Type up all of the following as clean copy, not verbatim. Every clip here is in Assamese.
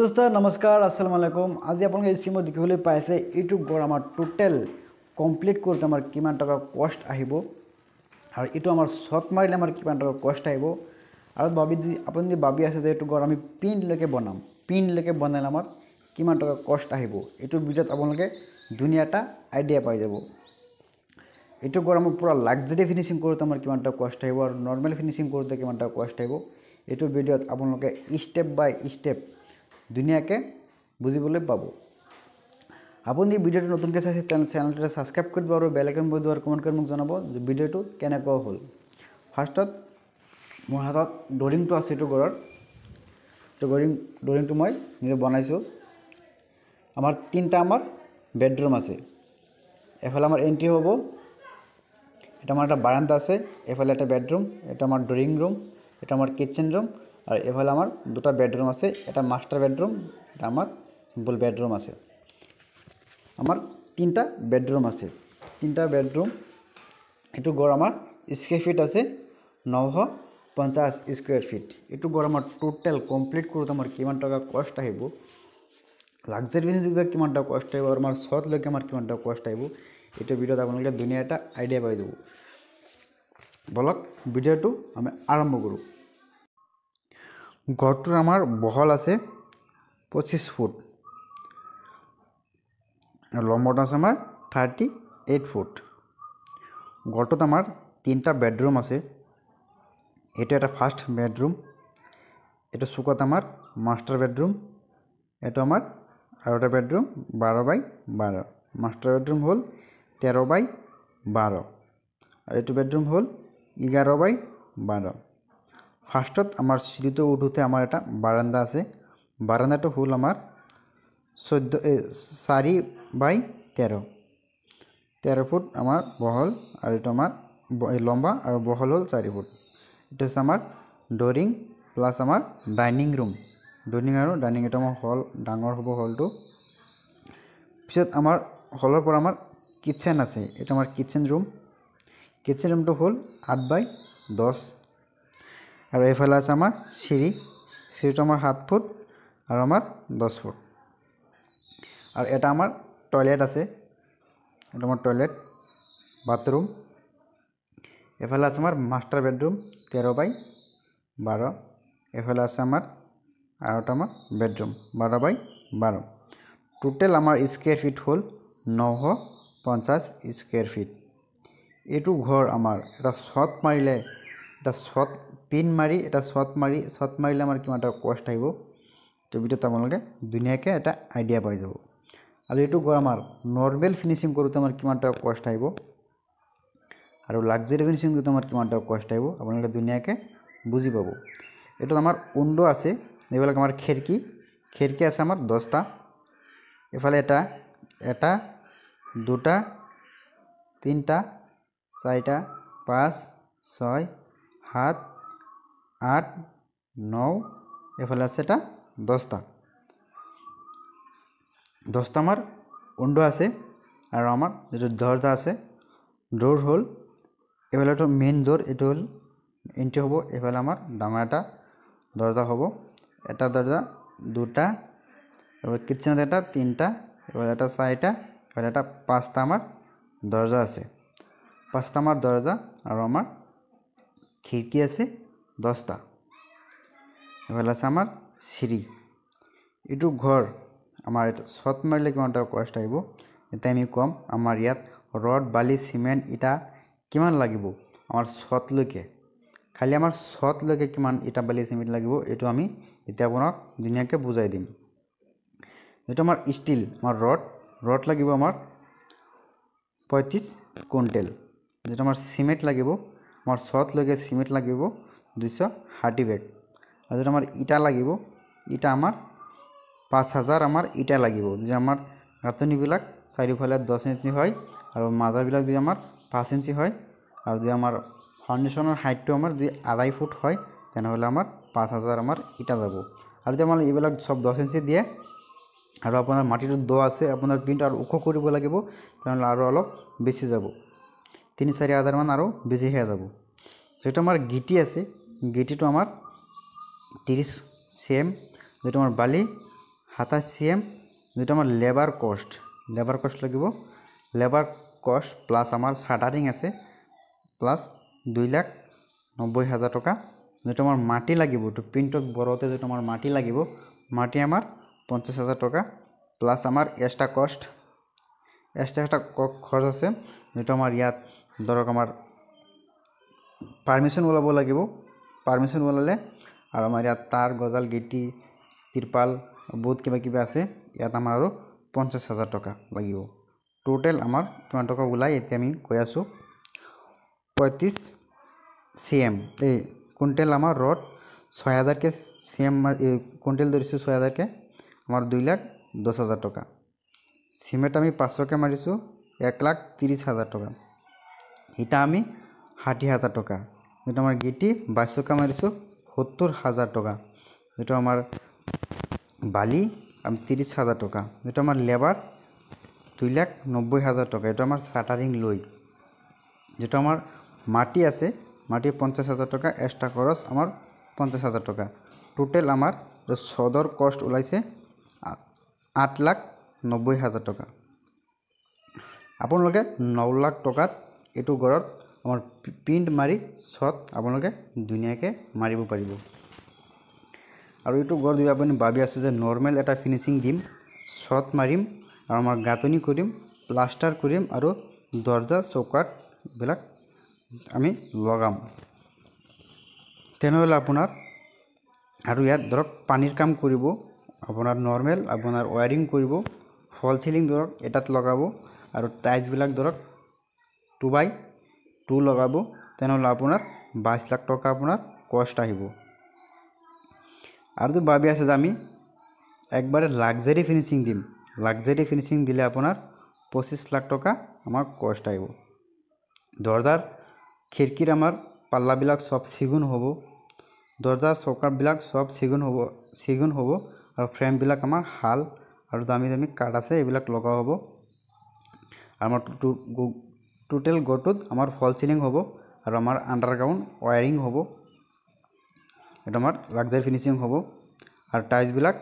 दोस्त नमस्कार अस्सलाम वालेकुम। आज आपलोक स्क्रीन देखिए पाइसे यू घर आम टोटेल कमप्लीट करते किमान टका कस्ट आहिबो और यू आम शर्ट मारिले किमान टका कस्ट आहिबो और भाभी आपनि भाबी आछे जे यू घर आम पिन लेके बनाम पिन लेके बनाले आमार किमान टका कस्ट आहिबो यू भिडिओत आपलोके धुनियाटा आइडिया पाई जाबो। यू घर आम पूरा लाक्सारी फिनिशिंग करते किमान टका कस्ट आहिबो और नर्मेल फिनिशिंग करते किमान टका कस्ट आहिबो यू भिडिओत आपलोके स्टेप बाय स्टेप धुनियाके बुझिबले पाबो। आपुनि भिडिओটো नतुनके चाइছে चेनेलটো साबस्क्राइब কৰিব আৰু বেল আইকন বজাই আৰু কমেন্ট কৰি মোক জনাব যে ভিডিওটো কেনেকুৱা হ'ল। ফাৰ্ষ্টত মোৰ হাতত ড্ৰয়িংটো আছে এটো ঘৰৰ তো ড্ৰয়িংটো মই নিজে বনাইছো। আমাৰ তিনটা বেডৰুম আছে। এফালে আমাৰ এন্ট্ৰি হ'ব, এটা আমাৰ এটা বাৰান্দা আছে, এফালে এটা বেডৰুম, এটা আমাৰ ড্ৰয়িং ৰুম, এটা আমাৰ কিচেন ৰুম और एफाले आमार दुटा बेडरूम आछे, एटा मास्टार बेडरूम, एटा आमार सिम्पल बेडरूम आछे। आमार तीनटा बेडरूम आछे, तीनटा बेडरूम एटु घर आमार स्क्वायर फिट आछे 950 स्क्वायर फिट। एटु घर आमार टोटल कमप्लीट करते आमार किमान टाका कस्ट आहिबो, लाक्सारी फिनिशिंग किमान टाका कस्ट आहिबो और आमार छत लके आमार किमान टाका कस्ट आहिबो एटु भिडिओत आपनालोके दुनिया एटा आइडिया पाइ जाबो। बलक भिडिओटु आमि आरम्भ करूँ। घरटोर आमार बहल आछे 25 फुट और लम्बटा आछे आमार 38 फुट। घरटोत आमार तीनटा बेडरूम आछे, एटा एटा फार्स्ट बेडरूम, एटा सुकत आमार मास्टार बेडरूम, एटा आमार आरोटा बेडरूम 12 बाय 12, मास्टार बेडरूम हल 13 बाय 12 और एटु बेडरूम हल 11 बाय 12। फार्स्टत आमार सीढ़ीते उठोते आमार एटा बारान्दा आछे, बारान्दाटा हल आमार 4 बाय 13 फुट आमार बहल और एटा आमार लम्बा और बहल हल 4 फुट। एटा हच्छे आमार डोरिंग प्लास आमार डाइनिंग रूम, डोरिंग और डाइनिंग एटा आमार हल डांगर हबो हलटो। पिছত आमार हलर पर आमार किचेन आछे, एटा आमार किचेन रूम, किचेन रूमटा हल 8 बाय 10 और एफाले आछे आमार सीढ़ी, सीढ़ीटा आमार 7 फुट और आमार 10 फुट और एटा आमार टयलेट आछे, एटा आमार टयलेट बाथरूम। एफाले आछे आमार मास्टार बेडरूम 13 बाय 12, एफाले आछे आमार आरोटा आमार बेडरूम 12 बाय 12। टोटेल आमार स्क्वायर फिट हल 950 स्क्वायर फिट। एटु घर आमार एटा छत मारिले एटा छत पिन मारि एटा छत मारिले आमार किमान टाका कस्ट आहिबो तो भिडिओत आपनालोके धुनियाके एटा आइडिया पाइ जाबो। और एटु घर आमार नर्मेल फिनिशिंग करोते आमार किमान टाका कस्ट आहिबो और लाक्सारी फिनिशिंग दिते आमार किमान टाका कस्ट आहिबो आपनालोके धुनियाके बुझि पाबो। एटुत आमार उइन्डो आछे, एबिलाक आमार खिड़की, खिड़की आछे आमार 10टा, एफाले एटा एटा दुटा तीनटा चारिटा 5 6 7 8 9 एफाले आछे एटा 10टा आमार उइन्डो आछे और आमार जेटु दरजा आछे डोर हल एफाले एटा मेन डोर एटु हल एंट्री हबो, एफाले आमार डांगर एटा दरजा हबो, एटा दरजा दुटा और किचेनत एटा तीनटा, एफाले एटा चारिटा, एफाले एटा 5टा आमार दरजा आछे, 5टा आमार दरजा और आमार खिड़की आछे 10टा। एफाले आछे आमार सीढ़ी। एटु घर आमार छत मारिले किमान टाका कस्ट आहिबो एटा आमि कम। आमार यात रड बाली सिमेन्ट इटा किमान लागिबो आमार छत लके, खाली आमार छत लके किमान इटा बाली सिमेन्ट लागिबो एटु आमि एटा आपनाक धुनियाके बुझाइ दिम। एटु आमार स्टील आमार रड लागिबो आमार 35 कुइन्टेल, जेटा आमार सिमेन्ट लागिबो आमार छत लके सिमेन्ट लागिबो 260 बेग और जेटा आमार इटा लागिबो इटा आमार 5000 आमार इटा लागिबो जे आमार गाँथनिबिलाक चारिफाले 10 इन्चि हय और माजाबिलाक जे आमार 5 इन्चि हय और जे आमार फाउंडेशनर हाइटटो आमार जे 2.5 फुट हय तेनहले आमार 5000 आमार इटा जाबो और जे आमार एबिलाक सब 10 इन्चि दिए और आपनार माटिर द आछे आपनार पिनटा आरो उख करिब लागिबो तेनहले आरो अलप बेसि जाबो 3-4 हाजार मान आरो बेसि हये जाबो। जेटा आमार गिटी आछे गिटिटो आमार 30 सेम जेटा आमार बाली 27 cm যেটা আমার লেবার কস্ট লাগিব লেবার কস্ট প্লাস আমার শাটারিং আছে প্লাস 2,90,000 টাকা যেটা আমার মাটি লাগিব তো প্রিন্টক বড়তে যেটা আমার মাটি লাগিব মাটি আমার 50,000 টাকা প্লাস আমার এক্সট্রা কস্ট একটা খরচ আছে যেটা আমার ইয়াত ধরক আমার পারমিশন ওলাব লাগিব পারমিশন ওলালে আর আমার ইয়াত তার গজাল গিটি তিরপাল বহুত কিবা আছে ইয়াত আমার আৰু 50,000 টাকা লাগিব টোটাল আমার কিমান টাকা ওলাই এতিয়া আমি কৈ আছো 35 cm এই কুইন্টাল আমার রড 6,000 কে cm কুইন্টাল ধরিছো 6,000 কে আমার 2,10,000 টাকা সিমেন্ট আমি 500 কে মারিছো 1,30,000 টাকা এটা আমি 60,000 টাকা এটা আমার গিটি 2200 কে মারিছো 70,000 টাকা এটা আমার বালি আমি 30,000 টাকা এটা আমার লেবার 2,90,000 টাকা এটা আমার শাটারিং লই যেটা আমার মাটি আছে মাটি 50,000 টাকা এক্সট্রা খরচ আমার 50,000 টাকা টোটাল আমার সদর কস্ট ওলাইছে 8,90,000 টাকা আপোনালোকে 9 লাখ টাকাত এটো গড়ত আমার প্রিন্ট মারি সত আপোনালোকে ধুনিয়াকে মারিব পারিব আর এটো গড় দিবা আপুনি ভাবি আছে যে নরমাল এটা ফিনিশিং দিম সত মারিম আর আমার গাঁথনি করিম প্লাস্টার করিম আর দরজা চৌকাট বিলাক আমি লগাম তেনেহলে আপনার আর ইয়াত ধরক পানির কাম করিব আপনার নরমাল আপনার ওয়ারিং করিব ফল সিলিং ধরক এটাত লগাব আর টাইলস বিলাক ধরক 2x2 লগাব তেনেহলে আপনার 22 লাখ টাকা আপনার কষ্ট আহিব আর তো ভাবি আছে যে আমি একবারে লাক্সারি ফিনিশিং দিম লাক্সারি ফিনিশিং দিলে আপনার 25 লাখ টাকা আমার কষ্ট আহিব দরজার খিড়কির আমার পাল্লা বিলাক সব সিগুন হব দরজার চৌকাট বিলাক সব সিগুন হব আর ফ্রেম বিলাক আমার হাল আর দামি দামি কাঠ আছে এবিলাক লগা হব আমার টোটাল গটুত আমার ফল সিলিং হব আর আমার আন্ডারগ্রাউন্ড ওয়ারিং হব এটা আমার লাক্সারি ফিনিশিং হব আর টাইলস বিলাক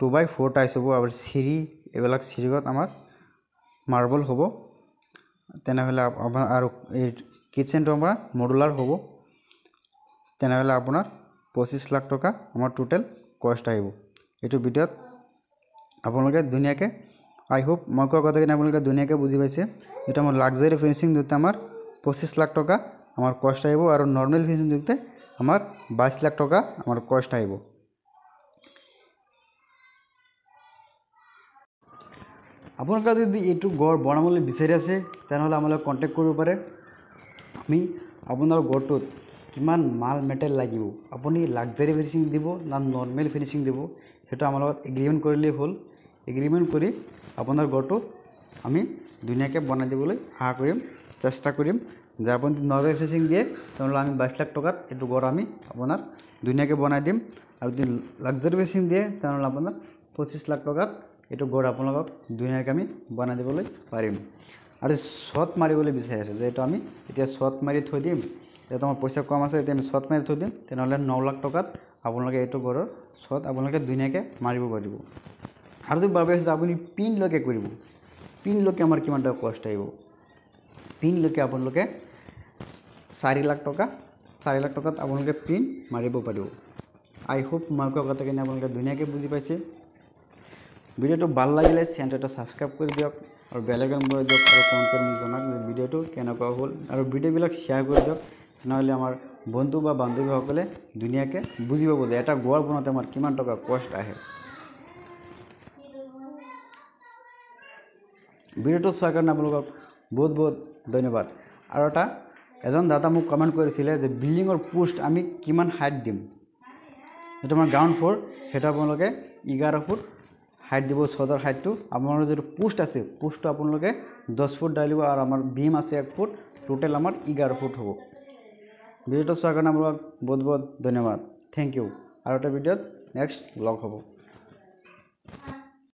2x4 টাইলস হব আর সিঁড়ি এবিলাক সিঁড়িগত আমার মার্বল হব তেনেহলে আর এই কিচেনটো আমার মডুলার হব তেনেহলে আপনার 25 লাখ টাকা আমার টোটাল কষ্ট আহিব এটো ভিডিওত আপোনালোকে ধুনিয়াকে আই হোপ মই কোৱা কথাখিনি আপোনালোকে ধুনিয়াকে বুঝি পাইছে এটা আমার লাক্সারি ফিনিশিং দিতে আমার 25 লাখ টাকা আমার কষ্ট আহিব আর নরমাল ফিনিশিং দিতে আমার 22 লাখ টাকা আমার কষ্ট আহিব আপোনালোকে যদি এইটো গড় বনাবলৈ বিচাৰি আছে তেনেহলে আমালৈ কন্টাক্ট কৰিব পাৰে আমি আপোনাৰ গড়টোত কিমান মাল মেটেল লাগিব আপুনি লাক্সারি ফিনিশিং দিব না নরমাল ফিনিশিং দিব সেটা আমার লগত এগ্রিমেন্ট কৰিলে হল এগ্ৰিমেন্ট কৰি আপোনাৰ গড়টো আমি ধুনিয়াকে বনাই দিবলৈ আশা কৰিম চেষ্টা কৰিম যে আপুনি নরমাল ফিনিশিং দিয়ে তাহলে আমি 22 লাখ টাকাত এটো গড় আমি আপোনাৰ ধুনিয়াকে বনাই দিম আৰু যদি লাক্সাৰি ফিনিশিং দিয়ে তাহলে আপোনাৰ 25 লাখ টাকাত এটো গড় আপোনালোকক ধুনিয়াকে আমি বনাই দিবলৈ পাৰিম আৰু শট মাৰিবলৈ বিচাৰি আছে যে এটো আমি এতিয়া শট মাৰি থৈ দিম এটা আমার পয়সা কম আছে এটা আমি শট মারি থৈ দিম তেনেহলে 9 লাখ টাকাত আপোনালোকে এইটো গড়ৰ শট আপোনালোকে ধুনিয়াকে মাৰিব পাৰিব আৰু যদি ভাবি আছে আপুনি পিন লকে কৰিব পিন লকে আমাৰ কিমান টাকা কষ্ট আহিব পিন লকে আপোনালোকে 4 লাখ টাকাত আপোনালোকে পিন মাৰিব পাৰিব আই হোপ মই কোৱা কথাখিনি আপোনালোকে ধুনিয়াকে বুজি পাইছে ভিডিওটো ভাল লাগিলে চেনেলটো সাবস্ক্ৰাইব কৰি দিয়ক আৰু বেল আইকন বজাই দিয়ক আৰু কমেন্ট কৰি মোক জনাওক যে ভিডিওটো কেনেকুৱা হ'ল আৰু ভিডিওবিলাক শেয়াৰ কৰি দিয়ক নহলে আমার বন্ধু বা বান্ধবীসকলে ধুনিয়াকে বুঝি পাব যে এটা গড় বনাতে আমার কিমান টাকা কষ্ট আহে ভিডিওটো চোৱাৰ কাৰণে আপোনালোকক বহুত বহুত ধন্যবাদ আৰু এটা এজন দাদা মোক কমেন্ট কৰিছিলে যে বিল্ডিংৰ পোষ্ট আমি কিমান হাইট দিম এটা আমাৰ গ্ৰাউণ্ড ফ্লোৰ সেটা আপোনালোকে 11 ফুট হাইট দিব সদৰ হাইটটো আপোনাৰ যে পোষ্ট আছে পোষ্টটো আপোনালোকে 10 ফুট ডালিব আৰু আমাৰ বিম আছে 1 ফুট টোটাল আমাৰ 11 ফুট হ'ব ভিডিওটো চোৱাৰ কাৰণে আপোনালোক বহুত বহুত ধন্যবাদ থ্যাংক ইউ আৰু এটা ভিডিওত নেক্সট ব্লগ হ'ব